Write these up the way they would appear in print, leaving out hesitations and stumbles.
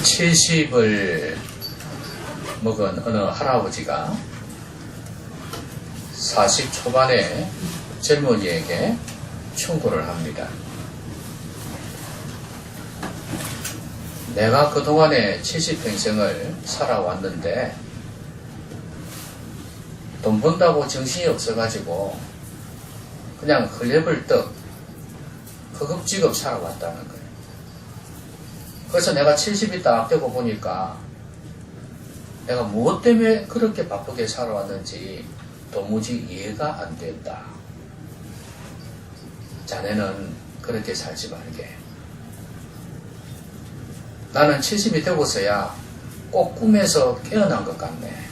70을 먹은 어느 할아버지가 40 초반의 젊은이에게 충고를 합니다. 내가 그동안에 70평생을 살아왔는데 돈 번다고 정신이 없어가지고 그냥 흘레벌떡 허겁지겁 살아왔다는 거예요. 그래서 내가 70이 딱 되고 보니까 내가 무엇 때문에 그렇게 바쁘게 살아왔는지 도무지 이해가 안 된다. 자네는 그렇게 살지 말게. 나는 70이 되고서야 꼭 꿈에서 깨어난 것 같네.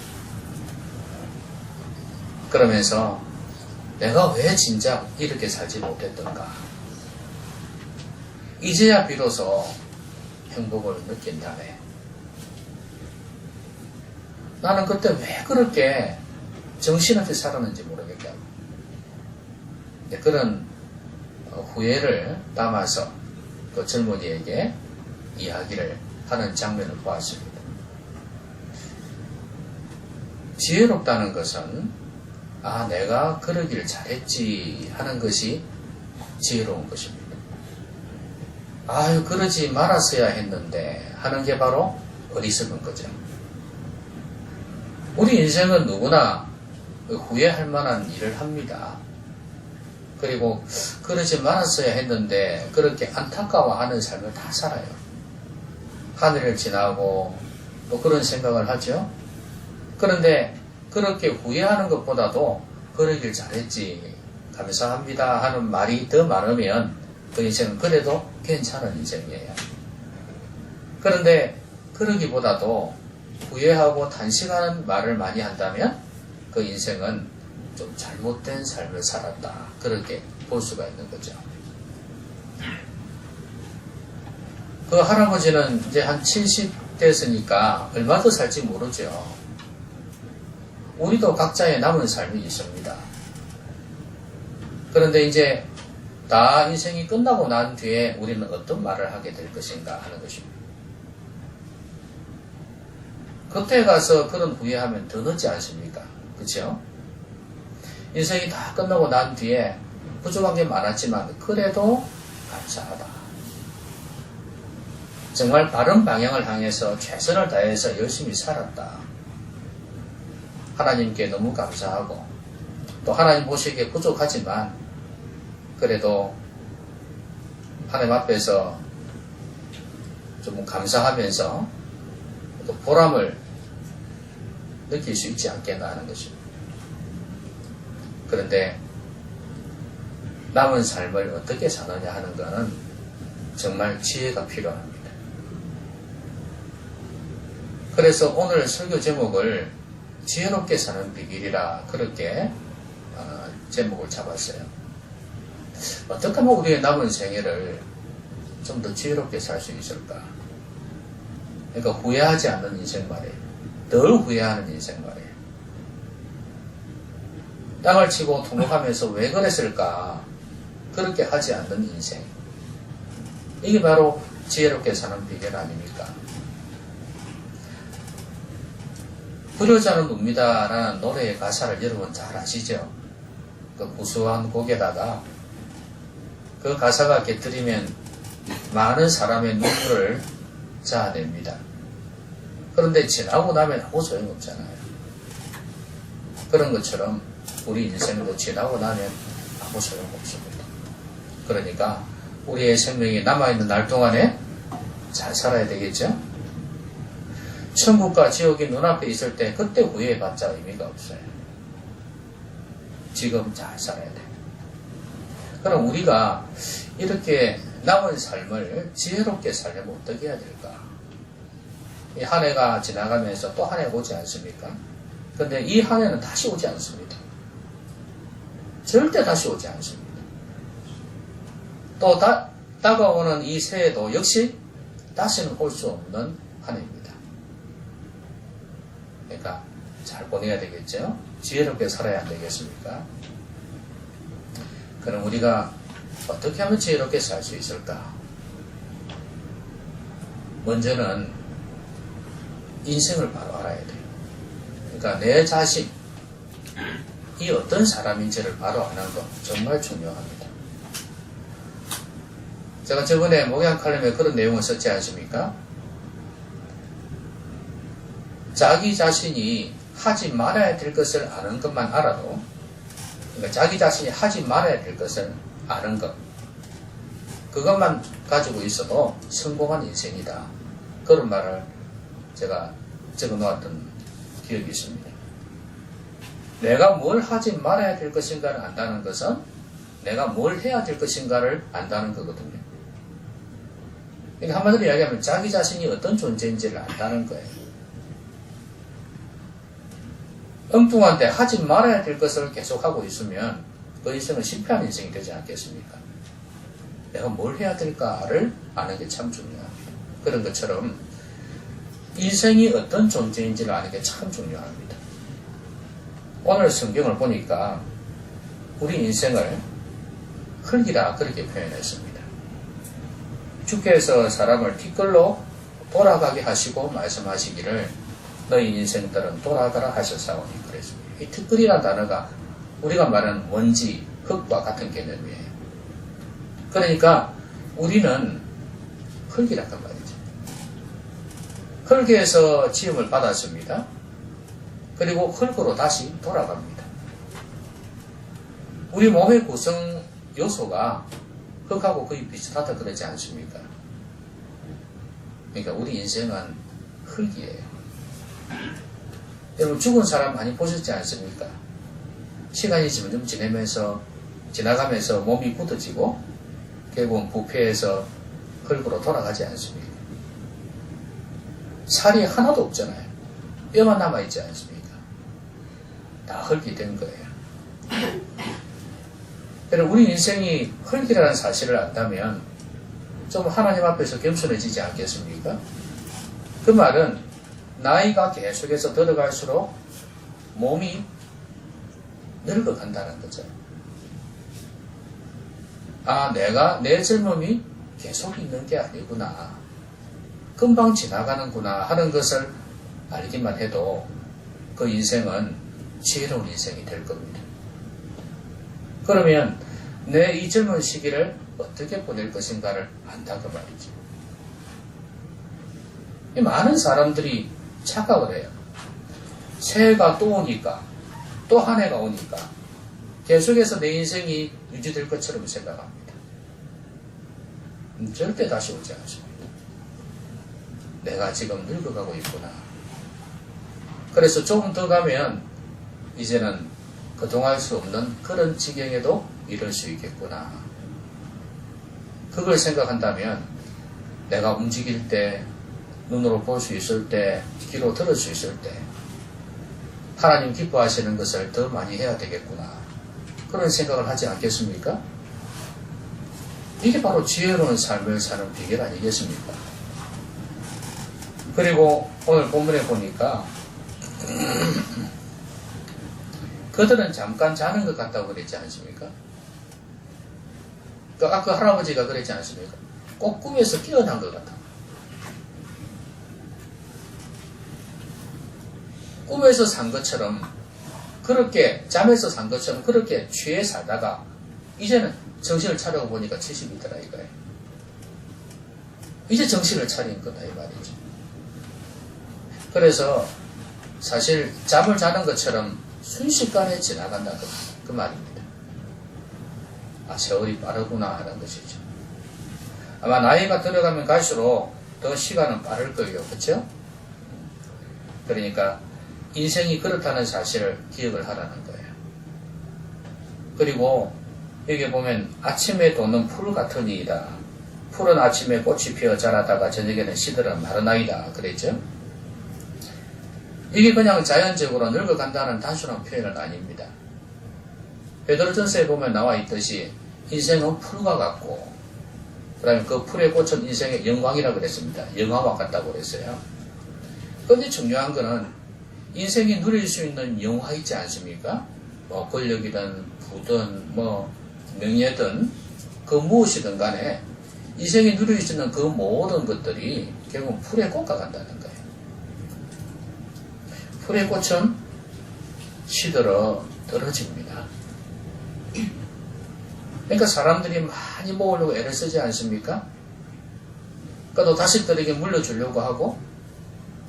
그러면서 내가 왜 진작 이렇게 살지 못했던가. 이제야 비로소 행복을 느낀다네. 나는 그때 왜 그렇게 정신없이 살았는지 모르겠다. 그런 후회를 담아서 그 젊은이에게 이야기를 하는 장면을 보았습니다. 지혜롭다는 것은 내가 그러길 잘했지 하는 것이 지혜로운 것입니다. 그러지 말았어야 했는데 하는 게 바로 어리석은 거죠. 우리 인생은 누구나 후회할 만한 일을 합니다. 그리고 그러지 말았어야 했는데 그렇게 안타까워하는 삶을 다 살아요. 하늘을 지나고 또 그런 생각을 하죠. 그런데 그렇게 후회하는 것보다도 그러길 잘했지, 감사합니다 하는 말이 더 많으면 그 인생은 그래도 괜찮은 인생이에요. 그런데 그러기보다도 후회하고 단식하는 말을 많이 한다면 그 인생은 좀 잘못된 삶을 살았다, 그렇게 볼 수가 있는 거죠. 그 할아버지는 이제 한 70 됐으니까 얼마 더 살지 모르죠. 우리도 각자의 남은 삶이 있습니다. 그런데 이제 다 인생이 끝나고 난 뒤에 우리는 어떤 말을 하게 될 것인가 하는 것입니다. 그때 가서 그런 후회하면 더 늦지 않습니까? 그렇죠? 인생이 다 끝나고 난 뒤에 부족한 게 많았지만 그래도 감사하다. 정말 바른 방향을 향해서 최선을 다해서 열심히 살았다. 하나님께 너무 감사하고 또 하나님 보시기에 부족하지만 그래도 하나님 앞에서 좀 감사하면서 또 보람을 느낄 수 있지 않겠나 하는 것입니다. 그런데 남은 삶을 어떻게 사느냐 하는 것은 정말 지혜가 필요합니다. 그래서 오늘 설교 제목을 지혜롭게 사는 비밀이라 그렇게 제목을 잡았어요. 어떻게 하면 우리의 남은 생애를 좀 더 지혜롭게 살 수 있을까? 그러니까 후회하지 않는 인생 말이에요. 덜 후회하는 인생 말이에요. 땅을 치고 통곡하면서 왜 그랬을까? 그렇게 하지 않는 인생. 이게 바로 지혜롭게 사는 비결 아닙니까? 불효자는 웁니다 라는 노래의 가사를 여러분 잘 아시죠? 그 구수한 곡에다가 그 가사가 곁들이면 많은 사람의 눈물을 자아냅니다. 그런데 지나고 나면 아무 소용없잖아요. 그런 것처럼 우리 인생도 지나고 나면 아무 소용없습니다. 그러니까 우리의 생명이 남아있는 날 동안에 잘 살아야 되겠죠? 천국과 지옥이 눈앞에 있을 때 그때 후회해봤자 의미가 없어요. 지금 잘 살아야 돼요. 그럼 우리가 이렇게 남은 삶을 지혜롭게 살려면 어떻게 해야 될까? 이 한 해가 지나가면서 또 한 해가 오지 않습니까? 근데 이 한 해는 다시 오지 않습니다. 절대 다시 오지 않습니다. 또 다가오는 이 새해도 역시 다시는 올 수 없는 한 해입니다. 그러니까 잘 보내야 되겠죠? 지혜롭게 살아야 안 되겠습니까? 그럼 우리가 어떻게 하면 지혜롭게 살 수 있을까? 먼저는 인생을 바로 알아야 돼요. 그러니까 내 자신이 어떤 사람인지를 바로 아는 것 정말 중요합니다. 제가 저번에 목양 칼럼에 그런 내용을 썼지 않습니까? 자기 자신이 하지 말아야 될 것을 아는 것만 알아도, 그러니까 자기 자신이 하지 말아야 될 것을 아는 것, 그것만 가지고 있어도 성공한 인생이다. 그런 말을 제가 적어 놓았던 기억이 있습니다. 내가 뭘 하지 말아야 될 것인가를 안다는 것은 내가 뭘 해야 될 것인가를 안다는 거거든요. 그러니까 한마디로 이야기하면 자기 자신이 어떤 존재인지를 안다는 거예요. 엉뚱한데 하지 말아야 될 것을 계속하고 있으면 그 인생은 실패한 인생이 되지 않겠습니까? 내가 뭘 해야 될까를 아는 게 참 중요합니다. 그런 것처럼 인생이 어떤 존재인지를 아는 게 참 중요합니다. 오늘 성경을 보니까 우리 인생을 흙이라 그렇게 표현했습니다. 주께서 사람을 티끌로 돌아가게 하시고 말씀하시기를 너희 인생들은 돌아가라 하셨사오니 그랬습니다. 이 티끌이라는 단어가 우리가 말하는 먼지, 흙과 같은 개념이에요. 그러니까 우리는 흙이란 말이죠. 흙에서 지음을 받았습니다. 그리고 흙으로 다시 돌아갑니다. 우리 몸의 구성 요소가 흙하고 거의 비슷하다 그러지 않습니까? 그러니까 우리 인생은 흙이에요. 여러분 죽은 사람 많이 보셨지 않습니까? 시간이 점점 지나가면서 몸이 굳어지고 결국은 부패해서 흙으로 돌아가지 않습니까? 살이 하나도 없잖아요. 뼈만 남아있지 않습니까? 다 흙이 된 거예요. 그래서 우리 인생이 흙이라는 사실을 안다면 좀 하나님 앞에서 겸손해지지 않겠습니까? 그 말은 나이가 계속해서 들어갈수록 몸이 늙어간다는 거죠. 아, 내 젊음이 계속 있는 게 아니구나. 금방 지나가는구나 하는 것을 알기만 해도 그 인생은 지혜로운 인생이 될 겁니다. 그러면 내 이 젊은 시기를 어떻게 보낼 것인가를 안다 그 말이죠. 많은 사람들이 착각을 해요. 새해가 또 오니까, 또 한 해가 오니까 계속해서 내 인생이 유지될 것처럼 생각합니다. 절대 다시 오지 않습니다. 내가 지금 늙어가고 있구나. 그래서 조금 더 가면 이제는 그동안 수 없는 그런 지경에도 이를 수 있겠구나. 그걸 생각한다면 내가 움직일 때, 눈으로 볼 수 있을 때, 귀로 들을 수 있을 때 하나님 기뻐하시는 것을 더 많이 해야 되겠구나. 그런 생각을 하지 않겠습니까? 이게 바로 지혜로운 삶을 사는 비결 아니겠습니까? 그리고 오늘 본문에 보니까 그들은 잠깐 자는 것 같다고 그랬지 않습니까? 아까 그 할아버지가 그랬지 않습니까? 꼭 꿈에서 깨어난 것 같다. 꿈에서 산 것처럼 그렇게 잠에서 산 것처럼 그렇게 취해 살다가 이제는 정신을 차리고 보니까 70이더라 이거예요. 이제 정신을 차린 거다 이 말이죠. 그래서 사실 잠을 자는 것처럼 순식간에 지나간다 그 말입니다. 아, 세월이 빠르구나 하는 것이죠. 아마 나이가 들어가면 갈수록 더 시간은 빠를 거예요. 그렇죠? 그러니까 인생이 그렇다는 사실을 기억을 하라는 거예요. 그리고 여기 보면 아침에 돋는 풀 같은 이이다. 풀은 아침에 꽃이 피어 자라다가 저녁에는 시들은 마른 아이다. 그랬죠? 이게 그냥 자연적으로 늙어간다는 단순한 표현은 아닙니다. 베드로전서에 보면 나와 있듯이 인생은 풀과 같고 그 다음에 그 풀에 꽂힌 인생의 영광이라고 그랬습니다. 영화와 같다고 그랬어요. 그런데 중요한 거는 인생이 누릴 수 있는 영화 있지 않습니까? 뭐 권력이든 부든 뭐 명예든 그 무엇이든 간에 인생이 누릴 수 있는 그 모든 것들이 결국 풀에 꽂아 간다는 거예요. 풀의 꽃은 시들어 떨어집니다. 그러니까 사람들이 많이 모으려고 애를 쓰지 않습니까? 그러니까 또 자식들에게 물려주려고 하고,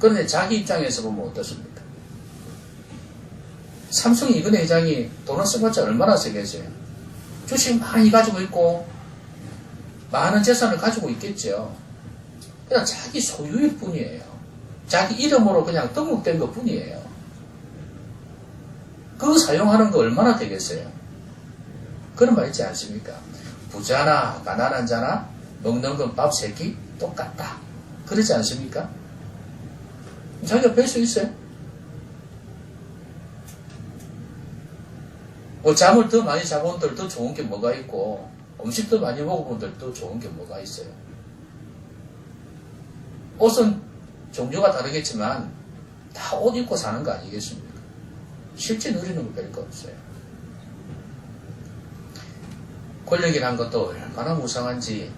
그런데 자기 입장에서 보면 어떻습니까? 삼성 이근혜 회장이 돈을 써봤자 얼마나 쓰겠어요? 주식 많이 가지고 있고 많은 재산을 가지고 있겠죠. 그냥 자기 소유일 뿐이에요. 자기 이름으로 그냥 등록된 것 뿐이에요. 그거 사용하는 거 얼마나 되겠어요? 그런 말 있지 않습니까? 부자나 가난한 자나 먹는 건 밥 3끼 똑같다. 그러지 않습니까? 자기가 뺄 수 있어요? 뭐 잠을 더 많이 자본 분들 더 좋은 게 뭐가 있고, 음식 더 많이 먹어본 분들 더 좋은 게 뭐가 있어요? 옷은 종류가 다르겠지만 다 옷 입고 사는 거 아니겠습니까? 실제 누리는 거 별거 없어요. 권력이란 것도 얼마나 무상한지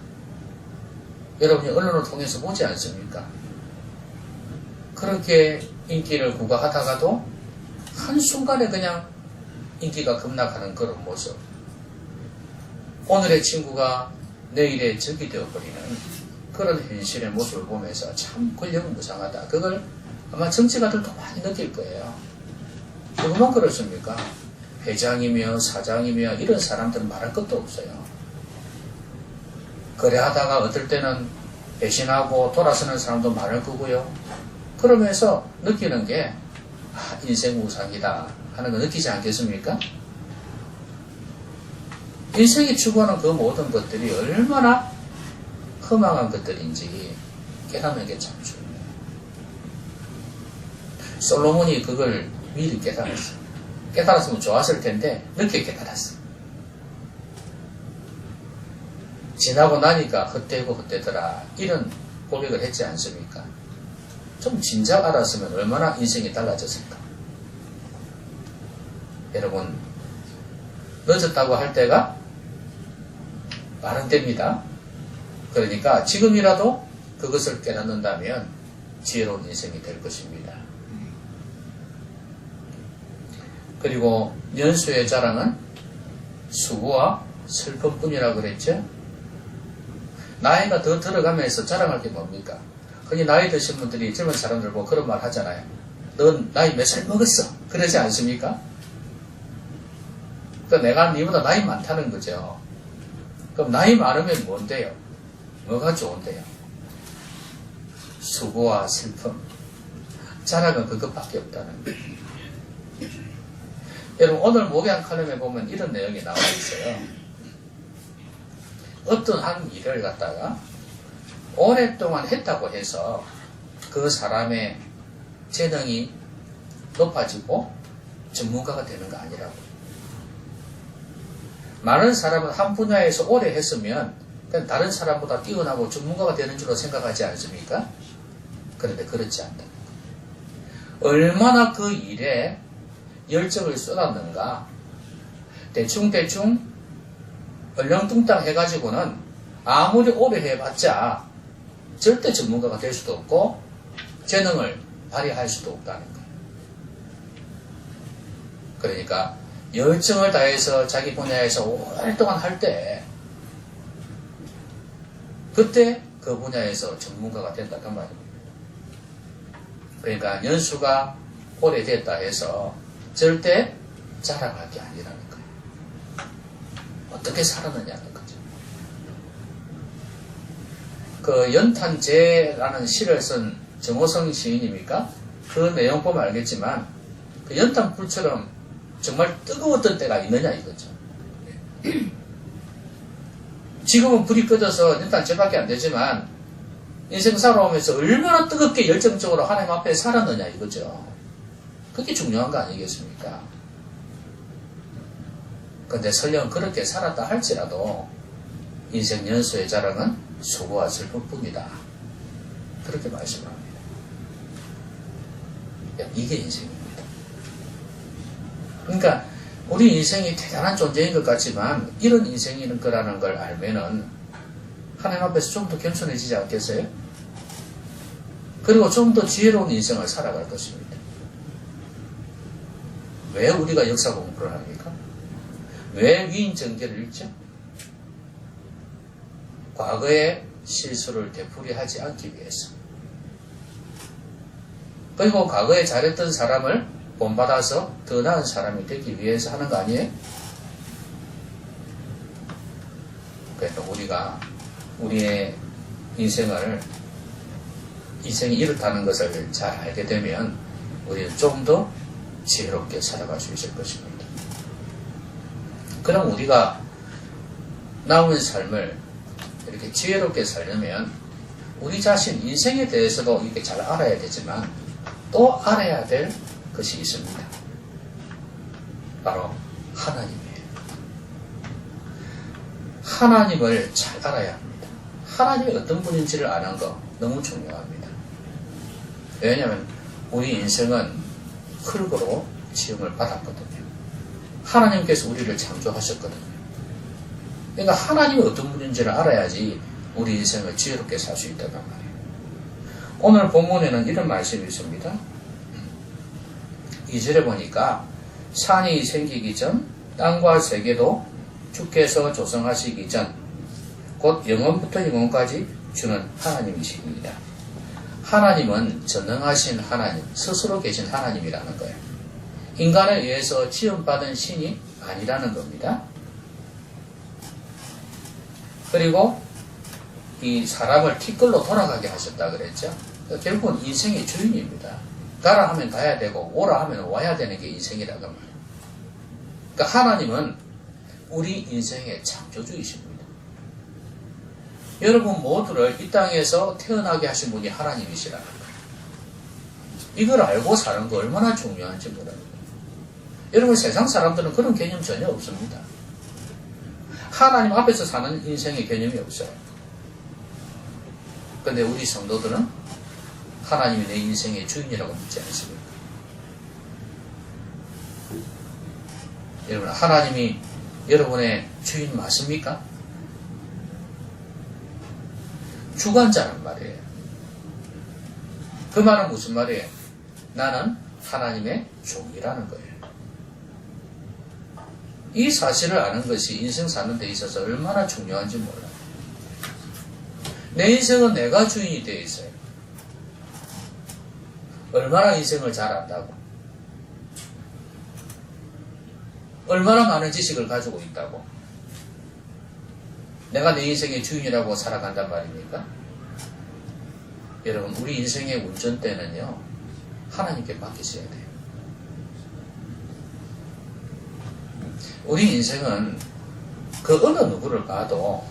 여러분이 언론을 통해서 보지 않습니까? 그렇게 인기를 구가하다가도 한순간에 그냥 인기가 급락하는 그런 모습. 오늘의 친구가 내일의 적이 되어버리는 그런 현실의 모습을 보면서 참 권력은 무상하다. 그걸 아마 정치가들도 많이 느낄 거예요. 그것만 그렇습니까? 회장이며 사장이며 이런 사람들은 말할 것도 없어요. 거래하다가 어떨 때는 배신하고 돌아서는 사람도 많을 거고요. 그러면서 느끼는 게 인생 무상이다 하는 거 느끼지 않겠습니까? 인생이 추구하는 그 모든 것들이 얼마나 허망한 것들인지 깨닫는 게 참 중요해요. 솔로몬이 그걸 미리 깨달았어요. 깨달았으면 좋았을 텐데 늦게 깨달았어요. 지나고 나니까 헛되고 헛되더라 이런 고백을 했지 않습니까? 좀 진작 알았으면 얼마나 인생이 달라졌을까. 여러분, 늦었다고 할 때가 빠른 때입니다. 그러니까 지금이라도 그것을 깨닫는다면 지혜로운 인생이 될 것입니다. 그리고 연수의 자랑은 수고와 슬픔뿐이라고 그랬죠. 나이가 더 들어가면서 자랑할 게 뭡니까? 흔히 나이 드신 분들이 젊은 사람들 보고 그런 말 하잖아요. 넌 나이 몇 살 먹었어? 그러지 않습니까? 그러니까 내가 니보다 나이 많다는 거죠. 그럼 나이 많으면 뭔데요? 뭐가 좋은데요? 수고와 슬픔. 자랑은 그것밖에 없다는 거예요. 여러분, 오늘 목양 칼럼에 보면 이런 내용이 나와 있어요. 어떤 한 일을 갖다가 오랫동안 했다고 해서 그 사람의 재능이 높아지고 전문가가 되는 거 아니라고. 많은 사람은 한 분야에서 오래 했으면 그냥 다른 사람보다 뛰어나고 전문가가 되는 줄로 생각하지 않습니까? 그런데 그렇지 않다. 얼마나 그 일에 열정을 쏟았는가. 대충 얼렁뚱땅 해가지고는 아무리 오래 해봤자 절대 전문가가 될 수도 없고 재능을 발휘할 수도 없다는 거예요. 그러니까 열정을 다해서 자기 분야에서 오랫동안 할 때 그때 그 분야에서 전문가가 된다 그 말입니다. 그러니까 연수가 오래됐다 해서 절대 자랑할 게 아니라는 거예요. 어떻게 살았느냐는 거죠. 그 연탄재라는 시를 쓴 정호성 시인입니까? 그 내용 보면 알겠지만 그 연탄불처럼 정말 뜨거웠던 때가 있느냐 이거죠. 지금은 불이 꺼져서 연탄재밖에 안 되지만 인생 살아오면서 얼마나 뜨겁게 열정적으로 하나님 앞에 살았느냐 이거죠. 그게 중요한 거 아니겠습니까? 근데 설령 그렇게 살았다 할지라도 인생 연수의 자랑은 수고와 슬픔뿐이다. 그렇게 말씀을 합니다. 이게 인생입니다. 그러니까 우리 인생이 대단한 존재인 것 같지만 이런 인생인 거라는 걸 알면은 하나님 앞에서 좀 더 겸손해지지 않겠어요? 그리고 좀 더 지혜로운 인생을 살아갈 것입니다. 왜 우리가 역사 공부를 합니까? 왜 위인 전개를 읽죠? 과거의 실수를 되풀이하지 않기 위해서. 그리고 과거에 잘했던 사람을 본받아서 더 나은 사람이 되기 위해서 하는 거 아니에요? 그래서 우리가 우리의 인생이 이렇다는 것을 잘 알게 되면 우리는 좀 더 지혜롭게 살아갈 수 있을 것입니다. 그럼 우리가 남은 삶을 이렇게 지혜롭게 살려면 우리 자신 인생에 대해서도 이렇게 잘 알아야 되지만 또 알아야 될 것이 있습니다. 바로 하나님이에요. 하나님을 잘 알아야 합니다. 하나님이 어떤 분인지를 아는 거 너무 중요합니다. 왜냐하면 우리 인생은 흙으로 지음을 받았거든요. 하나님께서 우리를 창조하셨거든요. 그러니까 하나님이 어떤 분인지를 알아야지 우리 인생을 지혜롭게 살 수 있다는 말이에요. 오늘 본문에는 이런 말씀이 있습니다. 2절에 보니까 산이 생기기 전 땅과 세계도 주께서 조성하시기 전 곧 영원부터 영원까지 주는 하나님이십니다. 하나님은 전능하신 하나님, 스스로 계신 하나님이라는 거예요. 인간에 의해서 지음받은 신이 아니라는 겁니다. 그리고 이 사람을 티끌로 돌아가게 하셨다 그랬죠. 결국은 인생의 주인입니다. 가라 하면 가야 되고 오라 하면 와야 되는 게 인생이라고 말이에요. 그러니까 하나님은 우리 인생의 창조주이십니다. 여러분 모두를 이 땅에서 태어나게 하신 분이 하나님이시라는 거예요. 이걸 알고 사는 거 얼마나 중요한지 모릅니다. 여러분 세상 사람들은 그런 개념 전혀 없습니다. 하나님 앞에서 사는 인생의 개념이 없어요. 그런데 우리 성도들은 하나님이 내 인생의 주인이라고 믿지 않습니까? 여러분 하나님이 여러분의 주인 맞습니까? 주관자란 말이에요. 그 말은 무슨 말이에요? 나는 하나님의 종이라는 거예요. 이 사실을 아는 것이 인생 사는 데 있어서 얼마나 중요한지 몰라요. 내 인생은 내가 주인이 되어 있어요. 얼마나 인생을 잘 안다고? 얼마나 많은 지식을 가지고 있다고? 내가 내 인생의 주인이라고 살아간단 말입니까? 여러분 우리 인생의 운전대는요 하나님께 맡기셔야 돼요. 우리 인생은 그 어느 누구를 봐도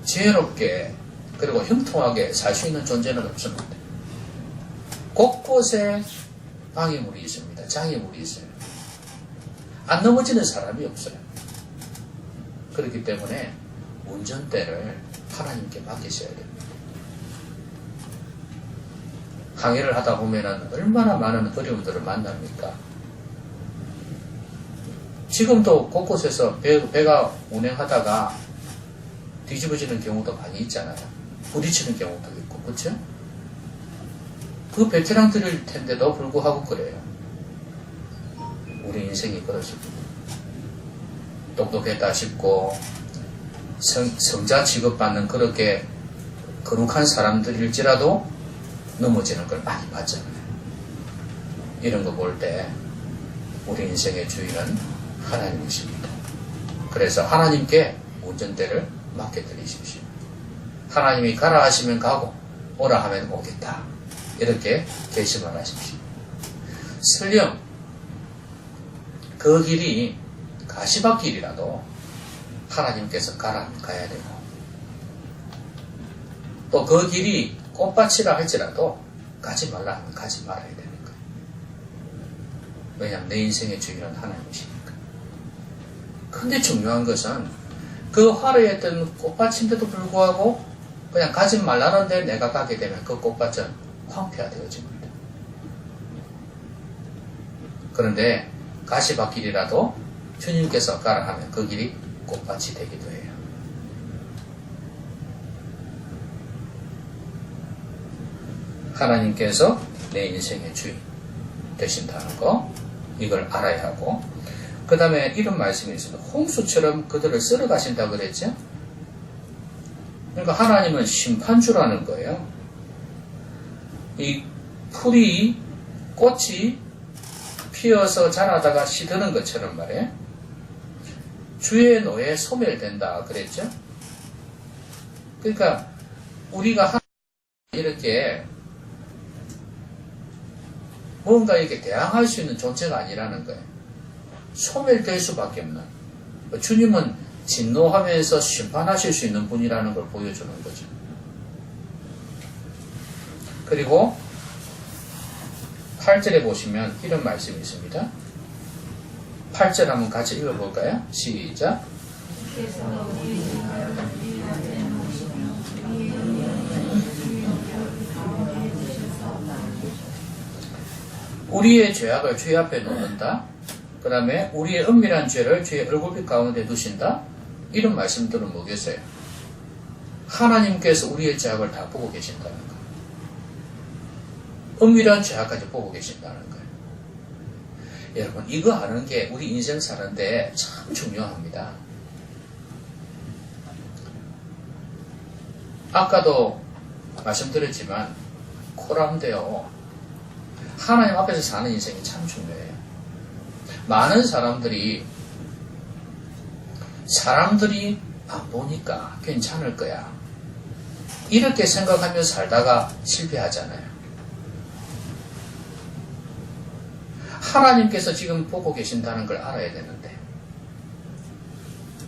지혜롭게 그리고 형통하게 살 수 있는 존재는 없습니다. 곳곳에 방해물이 있습니다. 장애물이 있어요. 안 넘어지는 사람이 없어요. 그렇기 때문에 운전대를 하나님께 맡기셔야 됩니다. 항해를 하다 보면 얼마나 많은 어려움들을 만납니까? 지금도 곳곳에서 배가 운행하다가 뒤집어지는 경우도 많이 있잖아요. 부딪히는 경우도 있고, 그렇죠? 그 베테랑들일 텐데도 불구하고 그래요. 우리 인생이 그렇습니다. 똑똑했다 싶고 성자 취급받는 그렇게 거룩한 사람들일지라도 넘어지는 걸 많이 봤잖아요. 이런 거 볼 때 우리 인생의 주인은 하나님이십니다. 그래서 하나님께 운전대를 맡겨드리십시오. 하나님이 가라 하시면 가고 오라 하면 오겠다. 이렇게 결심을 하십시오. 설령 그 길이 가시밭길이라도 하나님께서 가라 하면 가야 되고 또 그 길이 꽃밭이라 할지라도 가지 말라 하면 가지 말아야 되는 거예요. 왜냐하면 내 인생의 주인은 하나님이시니까. 근데 중요한 것은 그 화려했던 꽃밭인데도 불구하고 그냥 가지 말라는데 내가 가게 되면 그 꽃밭은 황폐화되어집니다. 그런데 가시밭길이라도 주님께서 가라 하면 그 길이 꽃밭이 되기도 해요. 하나님께서 내 인생의 주인 되신다는 거 이걸 알아야 하고, 그 다음에 이런 말씀이 있습니다. 홍수처럼 그들을 쓸어가신다 그랬죠? 그러니까 하나님은 심판주라는 거예요. 이 풀이, 꽃이 피어서 자라다가 시드는 것처럼 말이에요. 주의 노에 소멸된다 그랬죠? 그러니까 우리가 이렇게 뭔가 이렇게 대항할 수 있는 존재가 아니라는 거예요. 소멸될 수밖에 없는. 주님은 진노하면서 심판하실 수 있는 분이라는 걸 보여주는 거죠. 그리고 8절에 보시면 이런 말씀이 있습니다. 8절 한번 같이 읽어볼까요? 시작. 우리의 죄악을 주의 앞에 놓는다. 그 다음에 우리의 은밀한 죄를 주의 얼굴빛 가운데 두신다. 이런 말씀들은 뭐겠어요? 하나님께서 우리의 죄악을 다 보고 계신다는 거예요. 은밀한 죄악까지 보고 계신다는 거예요. 여러분, 이거 아는 게 우리 인생 사는데 참 중요합니다. 아까도 말씀드렸지만 코람데요. 하나님 앞에서 사는 인생이 참 중요해요. 많은 사람들이 안 보니까 괜찮을 거야. 이렇게 생각하며 살다가 실패하잖아요. 하나님께서 지금 보고 계신다는 걸 알아야 되는데,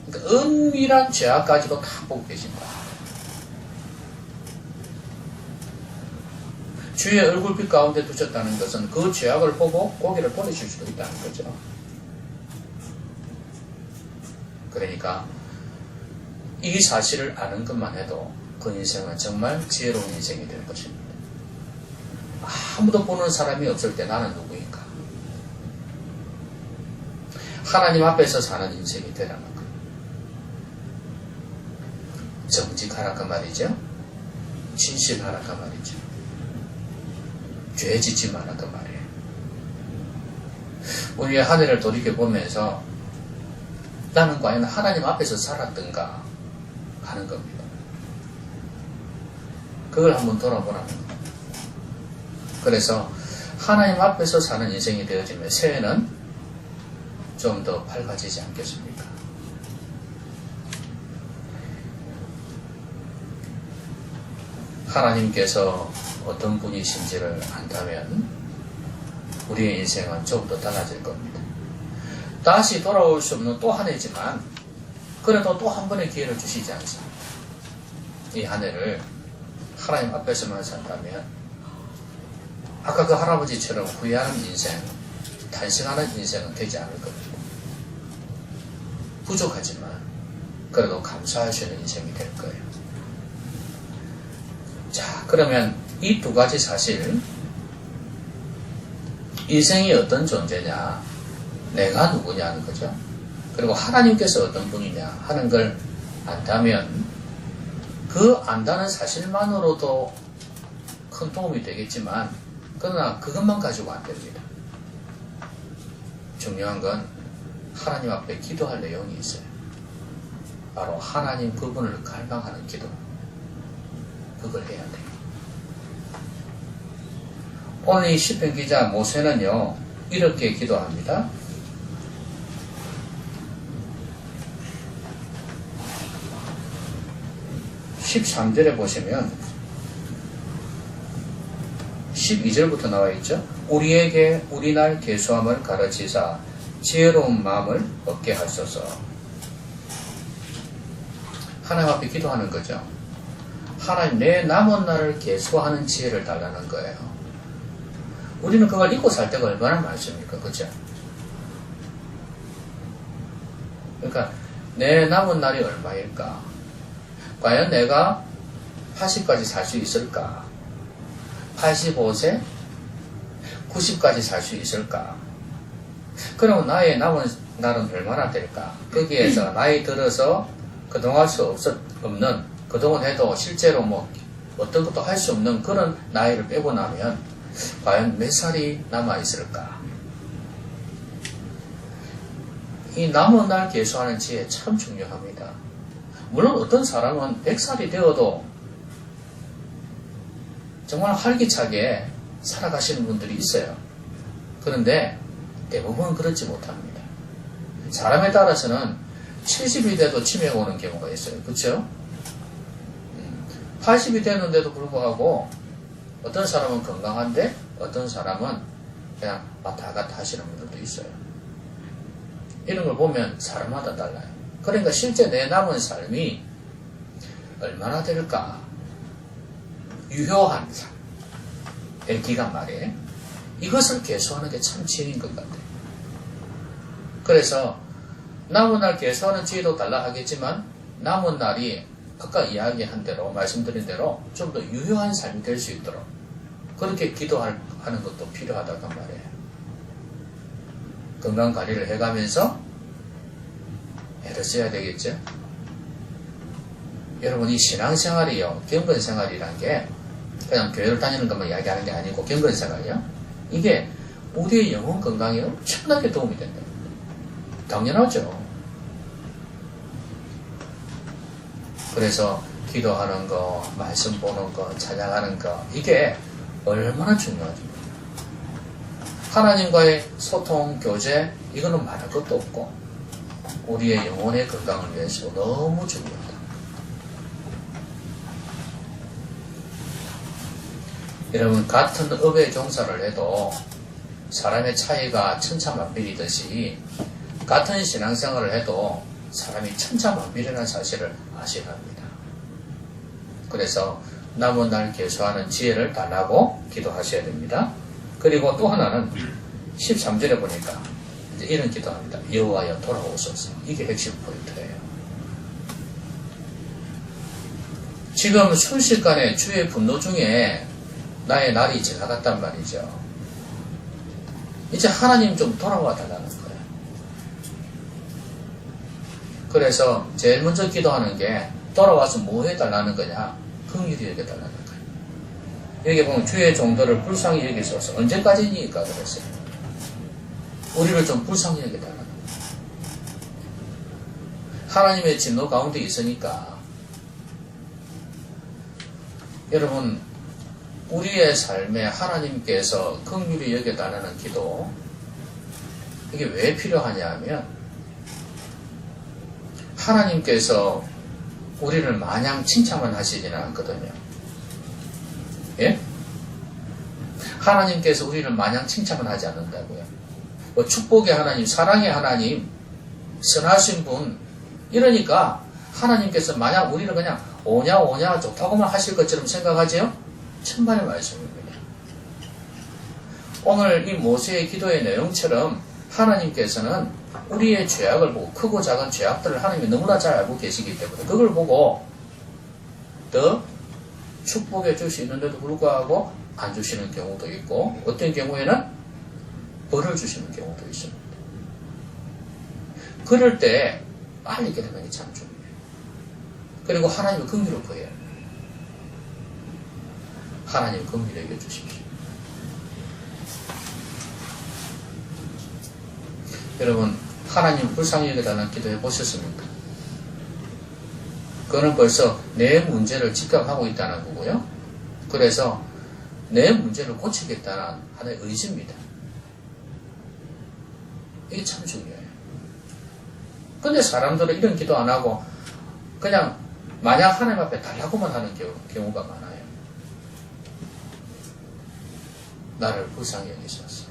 그러니까 은밀한 죄악까지도 다 보고 계신다. 주의 얼굴빛 가운데 두셨다는 것은 그 죄악을 보고 고개를 돌리실 수도 있다는 거죠. 그러니까 이 사실을 아는 것만 해도 그 인생은 정말 지혜로운 인생이 될 것입니다. 아무도 보는 사람이 없을 때 나는 누구인가? 하나님 앞에서 사는 인생이 되라는 거예요. 정직하라 그 말이죠. 진실하라 그 말이죠. 죄 짓지 마라 그 말이에요. 우리의 한 해를 돌이켜보면서 나는 과연 하나님 앞에서 살았던가 하는 겁니다. 그걸 한번 돌아보라는 겁니다. 그래서 하나님 앞에서 사는 인생이 되어지면 새해는 좀 더 밝아지지 않겠습니까? 하나님께서 어떤 분이신지를 안다면 우리의 인생은 좀 더 달라질 겁니다. 다시 돌아올 수 없는 또 한 해지만 그래도 또 한 번의 기회를 주시지 않습니까? 이 한 해를 하나님 앞에서만 산다면 아까 그 할아버지처럼 후회하는 인생, 탄식하는 인생은 되지 않을 겁니다. 부족하지만 그래도 감사할 수 있는 인생이 될 거예요. 자, 그러면 이 두 가지 사실, 인생이 어떤 존재냐, 내가 누구냐 하는 거죠. 그리고 하나님께서 어떤 분이냐 하는 걸 안다면 그 안다는 사실만으로도 큰 도움이 되겠지만 그러나 그것만 가지고 안 됩니다. 중요한 건 하나님 앞에 기도할 내용이 있어요. 바로 하나님 그분을 갈망하는 기도. 그걸 해야 돼요. 오늘 이 시편 기자 모세는요 이렇게 기도합니다. 13절에 보시면 12절부터 나와 있죠. 우리에게 우리 날 계수함을 가르치사 지혜로운 마음을 얻게 하소서. 하나님 앞에 기도하는 거죠. 하나님, 내 남은 날을 계수하는 지혜를 달라는 거예요. 우리는 그걸 잊고 살 때가 얼마나 많습니까? 그죠? 그러니까 내 남은 날이 얼마일까? 과연 내가 80까지 살 수 있을까? 85세? 90까지 살 수 있을까? 그럼 나의 남은 날은 얼마나 될까? 거기에서 나이 들어서 그동안 할 수 없는, 그동안 해도 실제로 뭐 어떤 것도 할 수 없는 그런 나이를 빼고 나면 과연 몇 살이 남아 있을까? 이 남은 날 계수하는 지혜 참 중요합니다. 물론 어떤 사람은 100살이 되어도 정말 활기차게 살아가시는 분들이 있어요. 그런데 대부분은 그렇지 못합니다. 사람에 따라서는 70이 돼도 치매가 오는 경우가 있어요. 그렇죠? 80이 되는데도 불구하고 어떤 사람은 건강한데 어떤 사람은 그냥 왔다 갔다 하시는 분들도 있어요. 이런 걸 보면 사람마다 달라요. 그러니까 실제 내 남은 삶이 얼마나 될까? 유효한 삶의 기간 말이에요. 이것을 계수하는 게 참 지혜인 것 같아요. 그래서 남은 날 계수하는 지혜도 달라 하겠지만 남은 날이 아까 이야기한 대로 말씀드린 대로 좀 더 유효한 삶이 될 수 있도록 그렇게 기도하는 것도 필요하다고 말이에요. 건강관리를 해가면서 애를 써야 되겠죠. 여러분 이 신앙생활이요 경건생활이란 게 그냥 교회를 다니는 것만 이야기하는 게 아니고 경건생활이요 이게 우리의 영혼 건강에 엄청나게 도움이 된다. 당연하죠. 그래서 기도하는 거, 말씀 보는 거, 찬양하는 거 이게 얼마나 중요하죠. 하나님과의 소통, 교제 이거는 말할 것도 없고 우리의 영혼의 건강을 위해서 너무 중요하다. 여러분 같은 업에 종사를 해도 사람의 차이가 천차만별이듯이 같은 신앙생활을 해도 사람이 천차만별이라는 사실을 아셔야 합니다. 그래서 남은 날 계수하는 지혜를 달라고 기도하셔야 됩니다. 그리고 또 하나는 13절에 보니까 이제 이런 기도합니다. 여호와여 돌아오소서. 이게 핵심 포인트예요. 지금 순식간에 주의 분노 중에 나의 날이 지나갔단 말이죠. 이제 하나님 좀 돌아와 달라는 거예요. 그래서 제일 먼저 기도하는 게 돌아와서 뭐 해달라는 거냐? 긍휼히 여겨달라는 거예요. 여기 보면 주의 종들을 불쌍히 여기소서. 언제까지니까 그랬어요. 우리를 좀 불쌍히 여겨달라는 거예요. 하나님의 진노 가운데 있으니까 여러분 우리의 삶에 하나님께서 긍휼히 여겨달라는 기도 이게 왜 필요하냐 하면 하나님께서 우리를 마냥 칭찬만 하시지는 않거든요. 예? 하나님께서 우리를 마냥 칭찬만 하지 않는다고요. 뭐 축복의 하나님, 사랑의 하나님, 선하신 분 이러니까 하나님께서 마냥 우리를 그냥 오냐 좋다고만 하실 것처럼 생각하지요? 천만의 말씀입니다. 오늘 이 모세의 기도의 내용처럼 하나님께서는 우리의 죄악을 보고 크고 작은 죄악들을 하나님이 너무나 잘 알고 계시기 때문에 그걸 보고 더 축복해 줄 수 있는데도 불구하고 안 주시는 경우도 있고 어떤 경우에는 벌을 주시는 경우도 있습니다. 그럴 때 빨리 깨닫는 게 참 중요해요. 그리고 하나님의 긍휼을 구해야 해요. 하나님 긍휼히 여겨 주십시오. 여러분 하나님 불쌍히 여겨달라는 기도해 보셨습니까? 그거는 벌써 내 문제를 직감하고 있다는 거고요. 그래서 내 문제를 고치겠다는 하나의 의지입니다. 이게 참 중요해요. 근데 사람들은 이런 기도 안 하고 그냥 마냥 하나님 앞에 달라고만 하는 경우가 많아요. 나를 불쌍히 여기소서.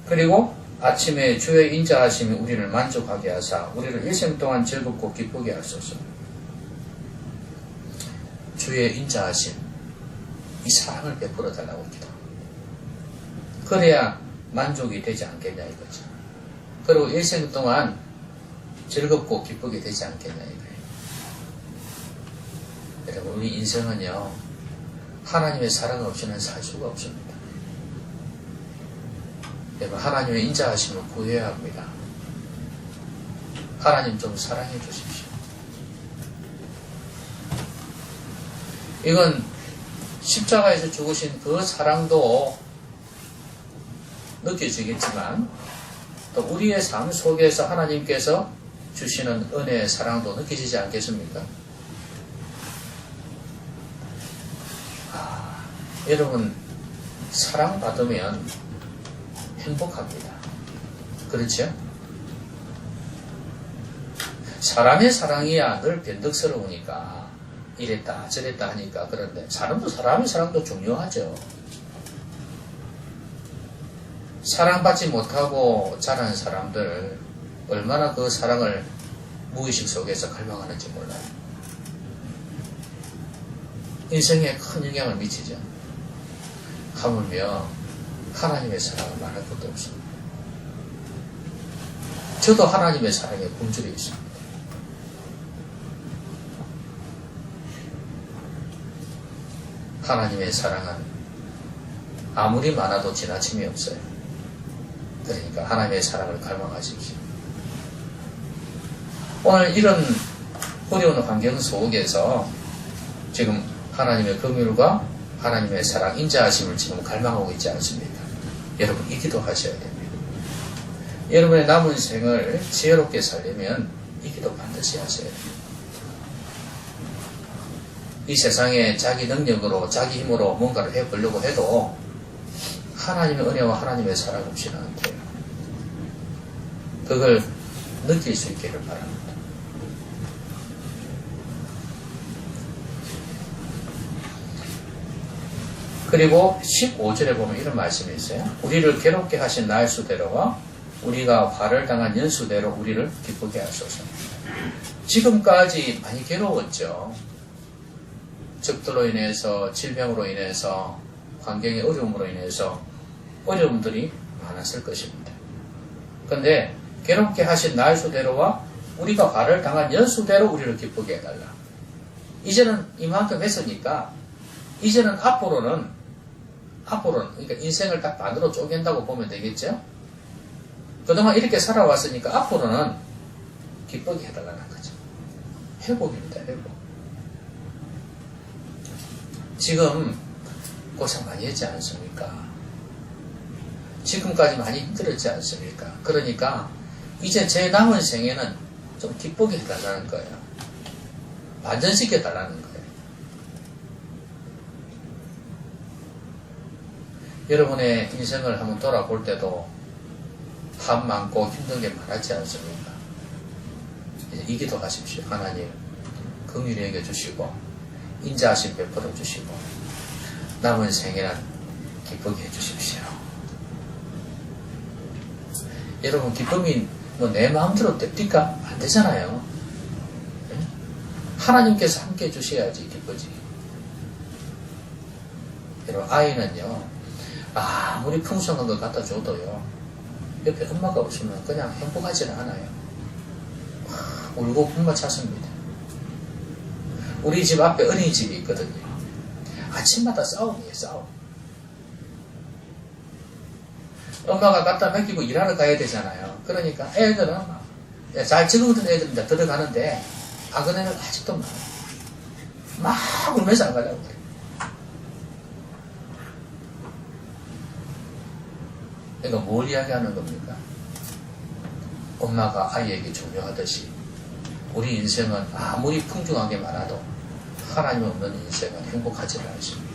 그리고 아침에 주의 인자하심이 우리를 만족하게 하사 우리를 일생 동안 즐겁고 기쁘게 하소서. 주의 인자하심, 이 사랑을 베풀어 달라고 기도. 그래야 만족이 되지 않겠냐 이거죠. 그리고 일생 동안 즐겁고 기쁘게 되지 않겠냐 이거예요. 여러분 우리 인생은요 하나님의 사랑 없이는 살 수가 없습니다. 여러분 하나님의 인자하심을 구해야 합니다. 하나님 좀 사랑해 주십시오. 이건 십자가에서 죽으신 그 사랑도 느껴지겠지만 또 우리의 삶 속에서 하나님께서 주시는 은혜의 사랑도 느껴지지 않겠습니까? 여러분, 사랑받으면 행복합니다. 그렇죠? 사람의 사랑이야 늘 변덕스러우니까 이랬다 저랬다 하니까. 그런데 사람의 사랑도 중요하죠. 사랑받지 못하고 자란 사람들 얼마나 그 사랑을 무의식 속에서 갈망하는지 몰라요. 인생에 큰 영향을 미치죠. 하물며 하나님의 사랑을 말할 것도 없습니다. 저도 하나님의 사랑에 굶주려 있습니다. 하나님의 사랑은 아무리 많아도 지나침이 없어요. 그러니까 하나님의 사랑을 갈망하십시오. 오늘 이런 어려운 환경 속에서 지금 하나님의 긍휼과 하나님의 사랑, 인자하심을 지금 갈망하고 있지 않습니까? 여러분, 이 기도 하셔야 됩니다. 여러분의 남은 생을 지혜롭게 살려면 이 기도 반드시 하셔야 됩니다. 이 세상에 자기 능력으로, 자기 힘으로 뭔가를 해보려고 해도 하나님의 은혜와 하나님의 사랑 없이는 안 돼요. 그걸 느낄 수 있기를 바랍니다. 그리고 15절에 보면 이런 말씀이 있어요. 우리를 괴롭게 하신 나의 수대로와 우리가 화를 당한 연수대로 우리를 기쁘게 하소서. 지금까지 많이 괴로웠죠. 적들로 인해서, 질병으로 인해서, 환경의 어려움으로 인해서 어려움들이 많았을 것입니다. 그런데 괴롭게 하신 나의 수대로와 우리가 화를 당한 연수대로 우리를 기쁘게 해달라. 이제는 이만큼 했으니까 이제는 앞으로는 그러니까 인생을 딱 반으로 쪼갠다고 보면 되겠죠? 그동안 이렇게 살아왔으니까 앞으로는 기쁘게 해달라는 거죠. 회복입니다, 회복. 지금 고생 많이 했지 않습니까? 지금까지 많이 힘들었지 않습니까? 그러니까 이제 제 남은 생에는 좀 기쁘게 해달라는 거예요. 반전시켜 달라는 거예요. 여러분의 인생을 한번 돌아볼 때도 한 많고 힘든 게 많았지 않습니까? 이제 이 기도 하십시오. 하나님, 긍휼히 여겨주시고 인자하심 베풀어 주시고 남은 생에는 기쁘게 해주십시오. 여러분, 기쁨이 뭐 내 마음대로 됩니까? 안 되잖아요. 네? 하나님께서 함께 해주셔야지 기쁘지. 여러분, 아이는요, 아무리 풍성한 걸 갖다 줘도요, 옆에 엄마가 없으면 그냥 행복하지는 않아요. 울고 굶어 찼습니다. 우리 집 앞에 어린이집이 있거든요. 아침마다 싸움이에요, 싸움. 엄마가 갖다 맡기고 일하러 가야 되잖아요. 그러니까 애들은 잘 적응된 애들은 이제 들어가는데 작은 애는 아직도 막 울면서 안 가려고 그래요. 그러니까 뭘 이야기하는 겁니까? 엄마가 아이에게 중요하듯이 우리 인생은 아무리 풍성하게 많아도 하나님 없는 인생은 행복하지는 않습니다.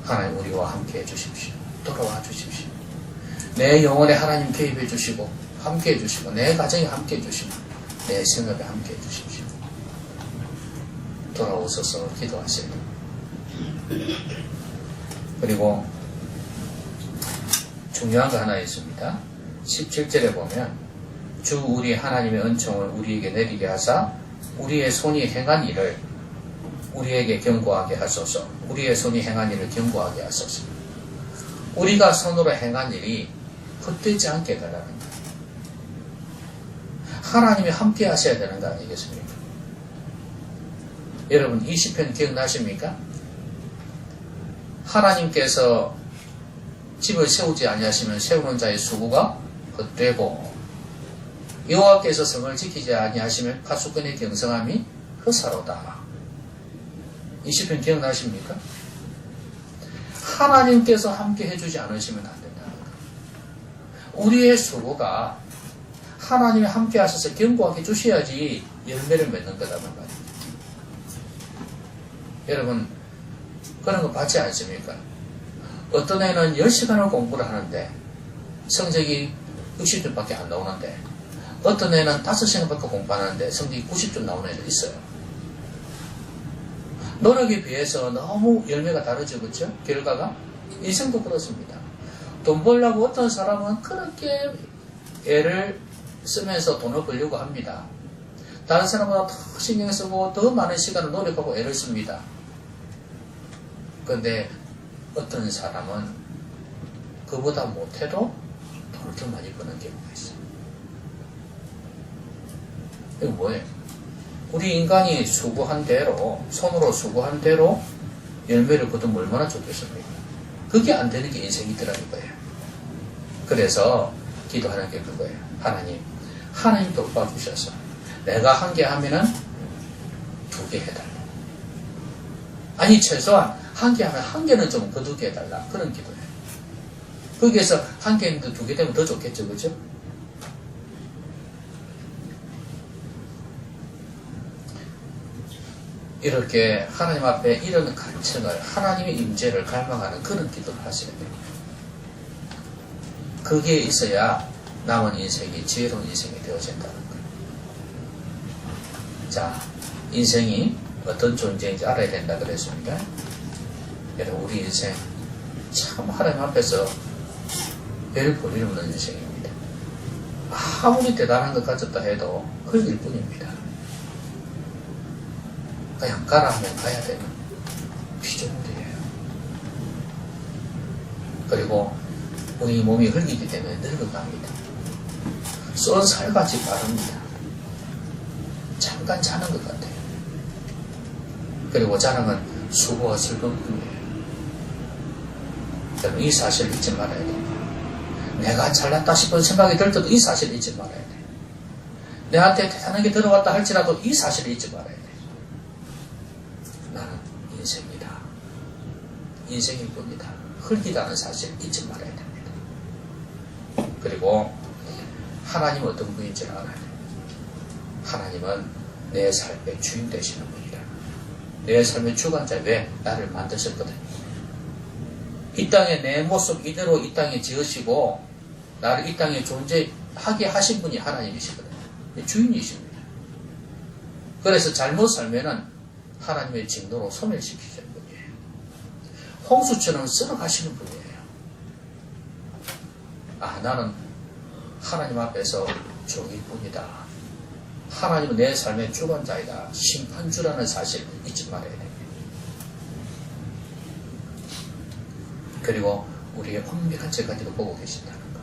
하나님 우리와 함께 해주십시오. 돌아와 주십시오. 내 영혼에 하나님 개입해 주시고 함께 해주시고 내 가정에 함께 해주시고 내 생업에 함께 해주십시오. 돌아오셔서 기도하세요. 그리고 중요한 거 하나 있습니다. 17절에 보면 주 우리 하나님의 은총을 우리에게 내리게 하사 우리의 손이 행한 일을 우리에게 경고하게 하소서. 우리의 손이 행한 일을 경고하게 하소서. 우리가 손으로 행한 일이 헛되지 않게 해달라는 거예요. 하나님이 함께 하셔야 되는 거 아니겠습니까? 여러분 20편 기억나십니까? 하나님께서 집을 세우지 아니하시면 세우는 자의 수고가 헛되고 여호와께서 성을 지키지 아니하시면 파수꾼의 경성함이 헛사로다. 20편 기억나십니까? 하나님께서 함께 해주지 않으시면 안 된다는 거예요. 우리의 수고가 하나님이 함께 하셔서 견고하게 주셔야지 열매를 맺는 거다는 말이에요. 여러분, 그런 거 받지 않습니까? 어떤 애는 10시간을 공부를 하는데 성적이 60점밖에 안 나오는데, 어떤 애는 5시간밖에 공부하는데 성적이 90점 나오는 애도 있어요. 노력에 비해서 너무 열매가 다르죠, 그렇죠? 결과가? 인생도 그렇습니다. 돈 벌려고 어떤 사람은 그렇게 애를 쓰면서 돈을 벌려고 합니다. 다른 사람보다 더 신경 쓰고 더 많은 시간을 노력하고 애를 씁니다. 그런데 어떤 사람은 그보다 못해도 돈을 더 많이 버는 경우가 있어요. 이거 뭐예요? 우리 인간이 수고한 대로, 손으로 수고한 대로 열매를 거두면 얼마나 좋겠습니까? 그게 안 되는 게 인생이더라는 거예요. 그래서 기도하는 게 그거예요. 하나님 돌봐주셔서 내가 한 개 하면은 2개 해달라. 아니, 최소한 한 개 하면 한 개는 좀 거두게 해달라. 그런 기도예요. 거기에서 한 개 했는데 2개 되면 더 좋겠죠, 그죠? 이렇게 하나님 앞에 이런 간청을, 하나님의 임재를 갈망하는 그런 기도를 하셔야 돼요. 그게 있어야 남은 인생이 지혜로운 인생이 되어진다는 거예요. 자, 인생이 어떤 존재인지 알아야 된다 그랬습니다. 여러분, 우리 인생 참 하나님 앞에서 별 볼일 없는 인생입니다. 아무리 대단한 것 가졌다 해도 그 일뿐입니다. 그냥 가라 하면 가야 되는 피조물이에요. 그리고 우리 몸이 흘리기 때문에 늙어갑니다. 쏜 살같이 빠릅니다. 잠깐 자는 것 같아요. 그리고 자랑은 수고와 슬픔뿐이에요. 여러분, 이 사실을 잊지 말아야 돼요. 내가 잘났다 싶은 생각이 들 때도 이 사실을 잊지 말아야 돼요. 내한테 대단한 게 들어왔다 할지라도 이 사실을 잊지 말아야 돼요. 나는 인생이다. 인생일 뿐이다. 흙이라는 사실 잊지 말아야 됩니다. 그리고 하나님은 어떤 분인지를 알아야 돼요. 하나님은 내 삶의 주인 되시는 분이다. 내 삶의 주관자. 왜? 나를 만드셨거든. 이 땅에 내 모습 이대로 이 땅에 지으시고 나를 이 땅에 존재하게 하신 분이 하나님이시거든요. 주인이십니다. 그래서 잘못 살면은 하나님의 진노로 소멸시키시는 분이에요. 홍수처럼 쓸어가시는 분이에요. 나는 하나님 앞에서 종일 뿐이다. 하나님은 내 삶의 주관자이다. 심판주라는 사실 잊지 말아야 됩니다. 그리고 우리의 완벽한 죄까지도 보고 계신다는 거.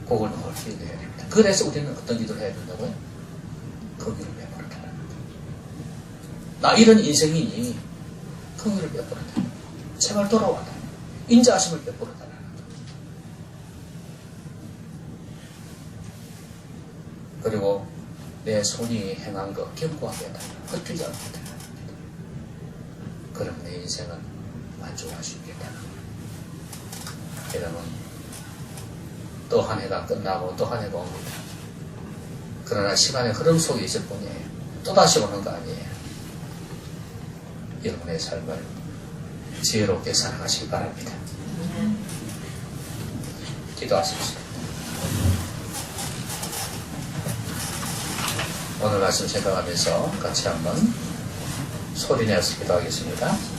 그걸 넓게 해야 됩니다. 그래서 우리는 어떤 기도를 해야 된다고요? 긍휼을 베풀어달라는 거. 나 이런 인생이니 긍휼을 베풀어달라는 거. 제발 돌아와라. 인자하심을 베풀어달라는 거. 그리고 내 손이 행한 것 견고하게 해달라. 헛되지 않게 해달라. 그럼 내 인생은 만족할 수 있겠다는 거예요. 여러분, 또 한 해가 끝나고 또 한 해가 옵니다. 그러나 시간의 흐름 속에 있을 뿐이에요. 또다시 오는 거 아니에요. 여러분의 삶을 지혜롭게 살아가시기 바랍니다. 기도하십시오. 오늘 말씀 생각하면서 같이 한번 소리내어서 기도하겠습니다.